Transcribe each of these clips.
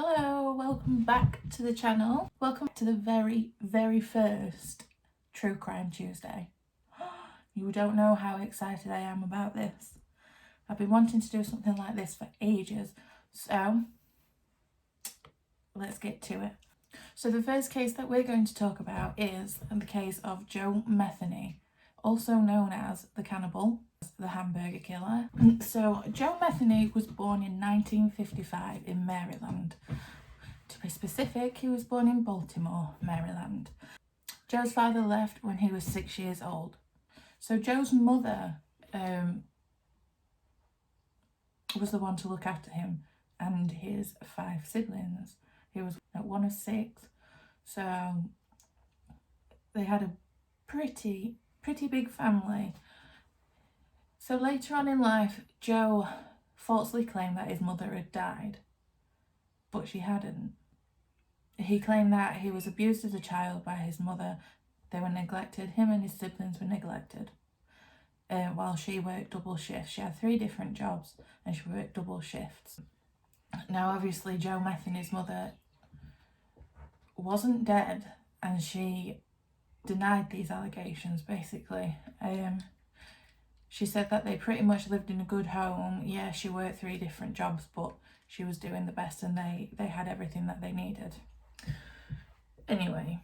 Hello, welcome back to the channel. Welcome to the very first True Crime Tuesday. You don't know how excited I am about this. I've been wanting to do something like this for ages, so let's get to it. So the first case that we're going to talk about is the case of Joe Metheny, also known as the cannibal, the Hamburger killer. So Joe Metheny was born in 1955 in Maryland. To be specific, he was born in Baltimore, Maryland. Joe's father left when he was 6 years old. So Joe's mother was the one to look after him and his 5 siblings. He was one of 6. So they had a pretty big family. So later on in life, Joe falsely claimed that his mother had died, but she hadn't. He claimed that he was abused as a child by his mother. They were neglected. Him and his siblings were neglected. While she worked double shifts. She had 3 different jobs and she worked double shifts. Now obviously Joe Metheny's mother wasn't dead and she denied these allegations basically. She said that they pretty much lived in a good home. Yeah, she worked 3 different jobs, but she was doing the best and they had everything that they needed. Anyway,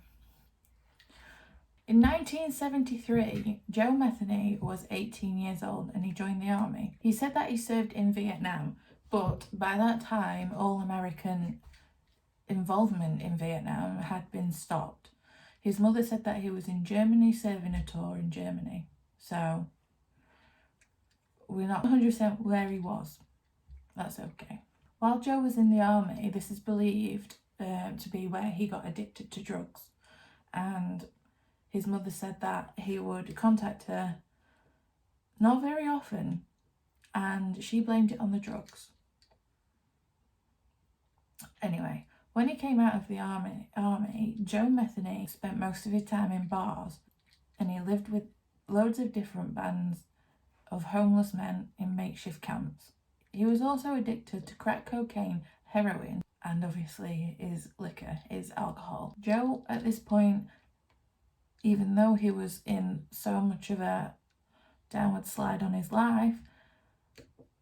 in 1973, Joe Metheny was 18 years old and he joined the army. He said that he served in Vietnam, but by that time, all American involvement in Vietnam had been stopped. His mother said that he was in Germany serving a tour in Germany. So we're not 100% where he was. That's okay. While Joe was in the army, this is believed to be where he got addicted to drugs. And his mother said that he would contact her not very often and she blamed it on the drugs. Anyway, when he came out of the army, Joe Metheny spent most of his time in bars and he lived with loads of different bands of homeless men in makeshift camps. He was also addicted to crack cocaine, heroin, and obviously his liquor, his alcohol. Joe, at this point, even though he was in so much of a downward slide on his life,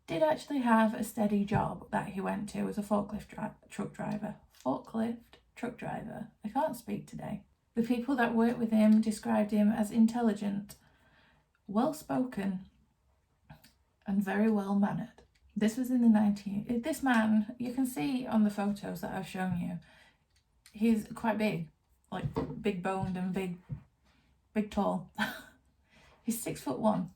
did actually have a steady job that he went to as a forklift truck driver. I can't speak today. The people that worked with him described him as intelligent, well-spoken, and very well-mannered. This was in the This man, you can see on the photos that I've shown you, he's quite big, like big boned and big tall. He's 6'1"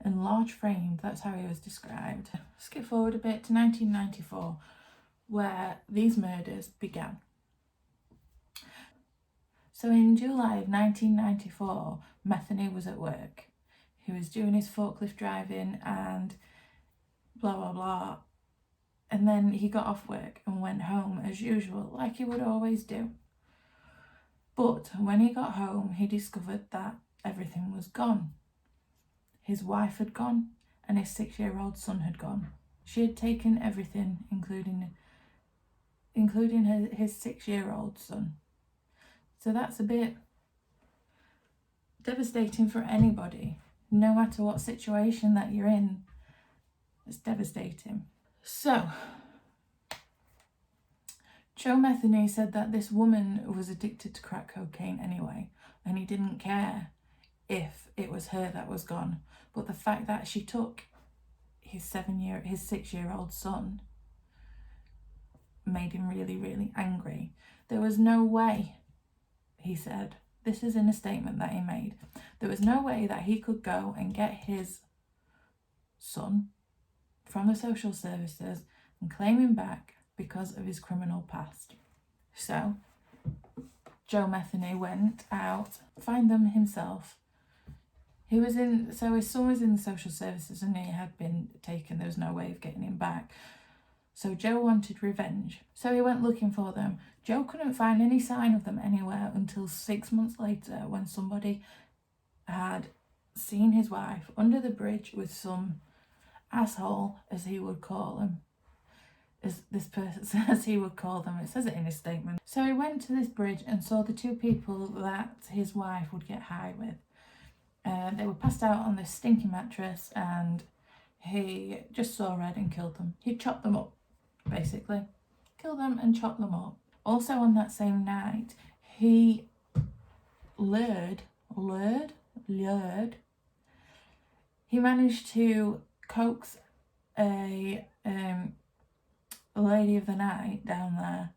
and large framed. That's how he was described. Skip forward a bit to 1994, where these murders began. So in July of 1994, Metheny was at work. He was doing his forklift driving and blah blah blah, and then he got off work and went home as usual, like he would always do. But when he got home, he discovered that everything was gone. His wife had gone and his 6-year-old son had gone. She had taken everything, including his 6-year-old son. So that's a bit devastating for anybody, no matter what situation that you're in. It's devastating. So, Joe Metheny said that this woman was addicted to crack cocaine anyway, and he didn't care if it was her that was gone. But the fact that she took his 6-year-old son made him really angry. There was no way, he said, this is in a statement that he made, there was no way that he could go and get his son from the social services and claim him back because of his criminal past. So Joe Metheny went out, find them himself. His son was in the social services and he had been taken. There was no way of getting him back. So Joe wanted revenge. So he went looking for them. Joe couldn't find any sign of them anywhere until 6 months later, when somebody had seen his wife under the bridge with some asshole, as he would call him. as this person says he would call them. It says it in his statement. So he went to this bridge and saw the two people that his wife would get high with. They were passed out on this stinky mattress, and he just saw red and killed them. He chopped them up, basically. Killed them and chopped them up. Also on that same night, he lured. He managed to coax a lady of the night down there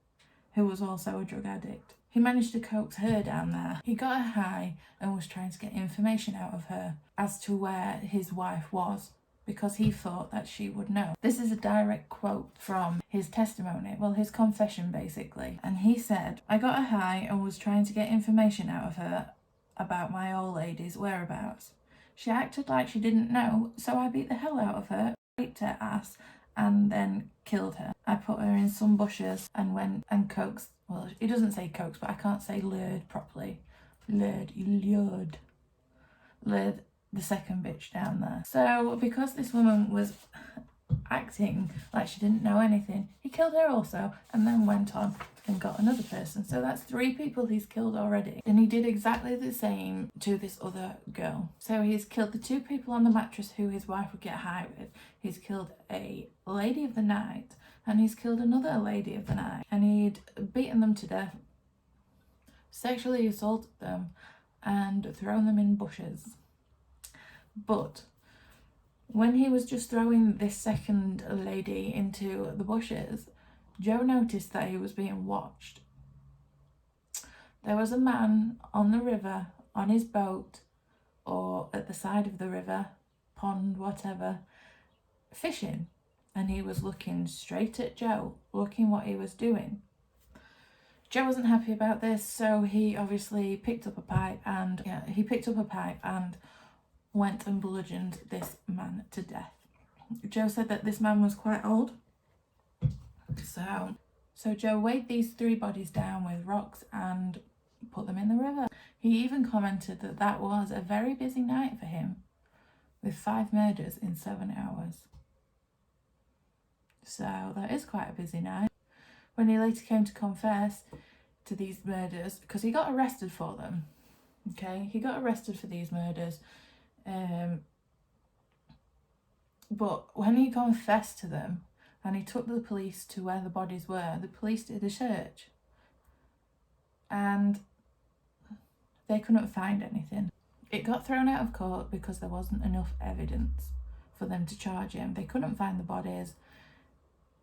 who was also a drug addict. He managed to coax her down there. He got her high and was trying to get information out of her as to where his wife was, because he thought that she would know. This is a direct quote from his testimony, well, his confession basically. And he said, "I got her high and was trying to get information out of her about my old lady's whereabouts. She acted like she didn't know, so I beat the hell out of her, raped her ass, and then killed her. I put her in some bushes and went and coaxed," well, it doesn't say coax, but I can't say lured properly. Lured the second bitch down there. So because this woman was acting like she didn't know anything, he killed her also, and then went on and got another person. So that's 3 people he's killed already. And he did exactly the same to this other girl. So he's killed the 2 people on the mattress who his wife would get high with. He's killed a lady of the night, and he's killed another lady of the night. And he'd beaten them to death, sexually assaulted them, and thrown them in bushes. But when he was just throwing this second lady into the bushes, Joe noticed that he was being watched. There was a man on the river, on his boat, or at the side of the river, pond, whatever, fishing. And he was looking straight at Joe, looking what he was doing. Joe wasn't happy about this, so he obviously picked up a pipe and went and bludgeoned this man to death. Joe said that this man was quite old. So Joe weighed these 3 bodies down with rocks and put them in the river. He even commented that that was a very busy night for him, with 5 murders in 7 hours. So that is quite a busy night. When he later came to confess to these murders, because he got arrested for them, okay? He got arrested for these murders. But when he confessed to them and he took the police to where the bodies were, the police did a search and they couldn't find anything. It got thrown out of court because there wasn't enough evidence for them to charge him. They couldn't find the bodies.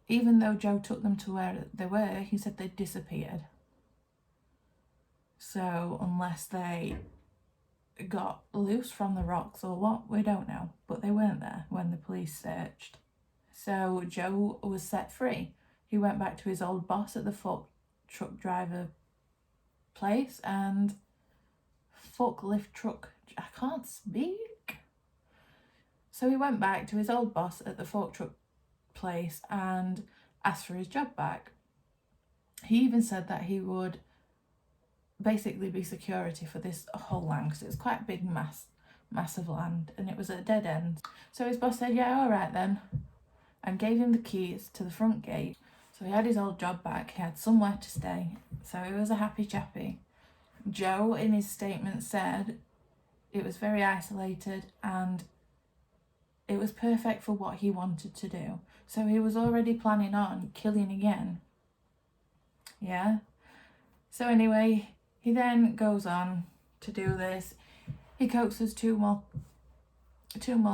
Even though Joe took them to where they were, he said they'd disappeared. So unless they got loose from the rocks or what, we don't know, but they weren't there when the police searched. So Joe was set free. He went back to his old boss at the fork truck driver place and forklift truck, I can't speak. So he went back to his old boss at the fork truck place and asked for his job back. He even said that he would basically be security for this whole land, because it was quite a big mass of land and it was at a dead end. So his boss said, "Yeah, all right then," and gave him the keys to the front gate. So he had his old job back, he had somewhere to stay, so he was a happy chappy. Joe in his statement said it was very isolated and it was perfect for what he wanted to do. So he was already planning on killing again. Yeah. So anyway, he then goes on to do this. He coaxes two more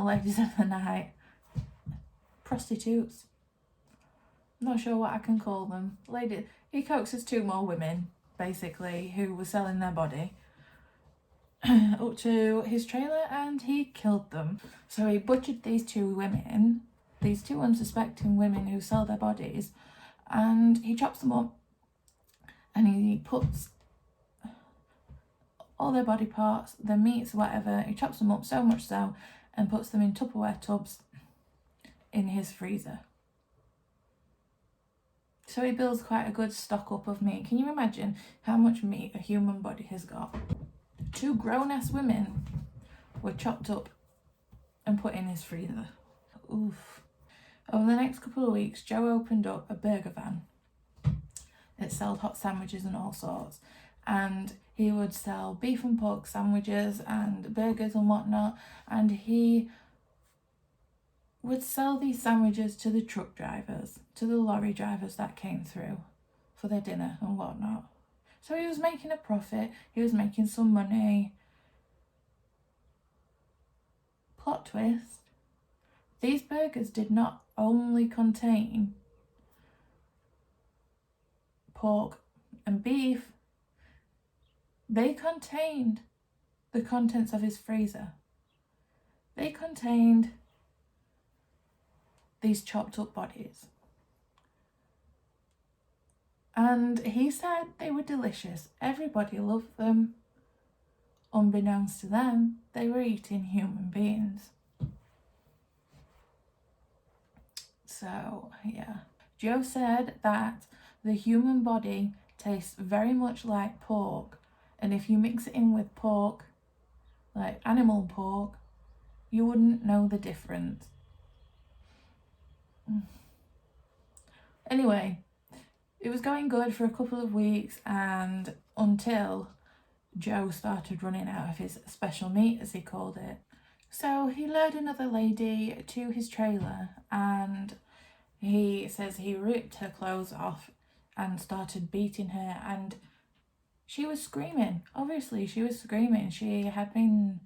ladies of the night. Prostitutes. Not sure what I can call them. He coaxes 2 more women, basically, who were selling their body, up to his trailer, and he killed them. So he butchered these 2 women, these 2 unsuspecting women who sell their bodies, and he chops them up and he puts all their body parts, their meats, whatever, he chops them up so much so and puts them in Tupperware tubs in his freezer. So he builds quite a good stock up of meat. Can you imagine how much meat a human body has got? 2 grown-ass women were chopped up and put in his freezer. Oof. Over the next couple of weeks, Joe opened up a burger van that sold hot sandwiches and all sorts. And he would sell beef and pork sandwiches and burgers and whatnot. And he would sell these sandwiches to the truck drivers, to the lorry drivers that came through for their dinner and whatnot. So he was making a profit, he was making some money. Plot twist, these burgers did not only contain pork and beef, they contained the contents of his freezer. They contained these chopped up bodies. And he said they were delicious. Everybody loved them. Unbeknownst to them, they were eating human beings. So, yeah. Joe said that the human body tastes very much like pork. And if you mix it in with pork, like animal pork, you wouldn't know the difference. Anyway, it was going good for a couple of weeks, and until Joe started running out of his special meat, as he called it. So he lured another lady to his trailer, and he says he ripped her clothes off and started beating her, and she was screaming. Obviously, she was screaming. She had been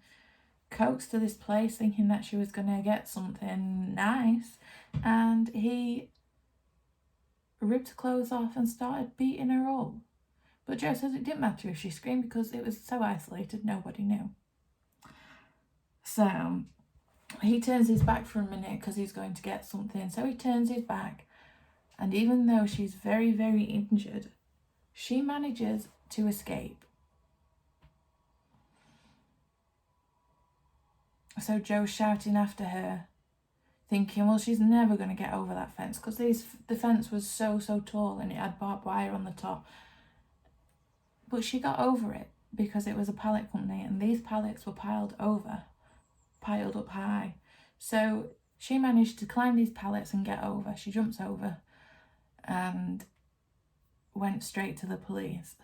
coaxed to this place thinking that she was going to get something nice, and he ripped her clothes off and started beating her up. But Joe says it didn't matter if she screamed because it was so isolated, nobody knew. So he turns his back for a minute because he's going to get something. So he turns his back, and even though she's very, very injured, she manages to escape. So Joe's shouting after her, thinking, well, she's never going to get over that fence, because the fence was so tall and it had barbed wire on the top. But she got over it because it was a pallet company, and these pallets were piled up high. So she managed to climb these pallets and get over. She jumps over and went straight to the police.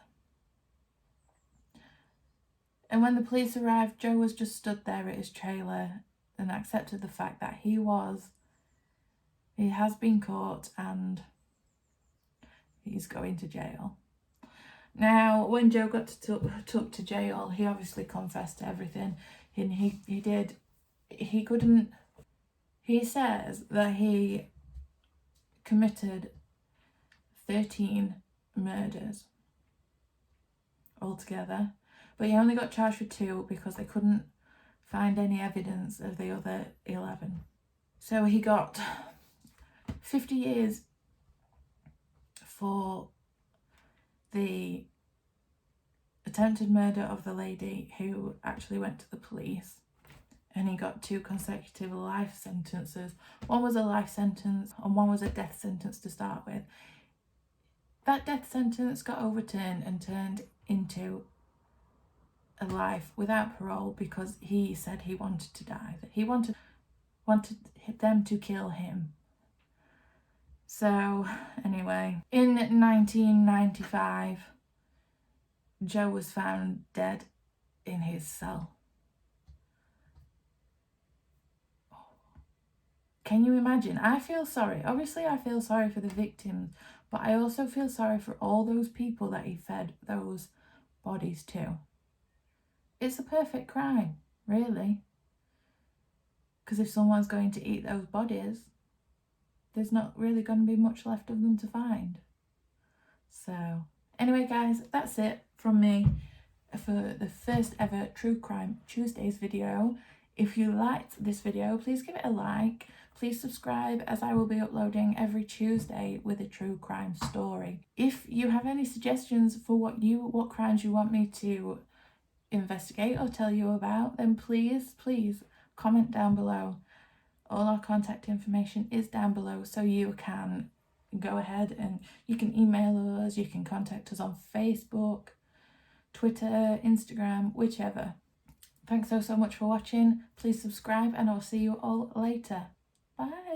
And when the police arrived, Joe was just stood there at his trailer and accepted the fact that he has been caught and he's going to jail. Now, when Joe got took to jail, he obviously confessed to everything. And he says that he committed 13 murders altogether, but he only got charged for 2 because they couldn't find any evidence of the other 11. So he got 50 years for the attempted murder of the lady who actually went to the police, and he got 2 consecutive life sentences. One was a life sentence and one was a death sentence to start with. That death sentence got overturned and turned into a life without parole because he said he wanted to die, that he wanted them to kill him. So anyway, in 1995, Joe was found dead in his cell. Can you imagine? I feel sorry. Obviously, I feel sorry for the victims, but I also feel sorry for all those people that he fed those bodies to. It's a perfect crime, really. Because if someone's going to eat those bodies, there's not really going to be much left of them to find. So, anyway, guys, that's it from me for the first ever True Crime Tuesdays video. If you liked this video, please give it a like. Please subscribe, as I will be uploading every Tuesday with a true crime story. If you have any suggestions for what crimes you want me to investigate or tell you about, then please comment down below. All our contact information is down below, so you can go ahead and you can email us, you can contact us on Facebook, Twitter, Instagram, whichever. Thanks so much for watching. Please subscribe and I'll see you all later. Bye.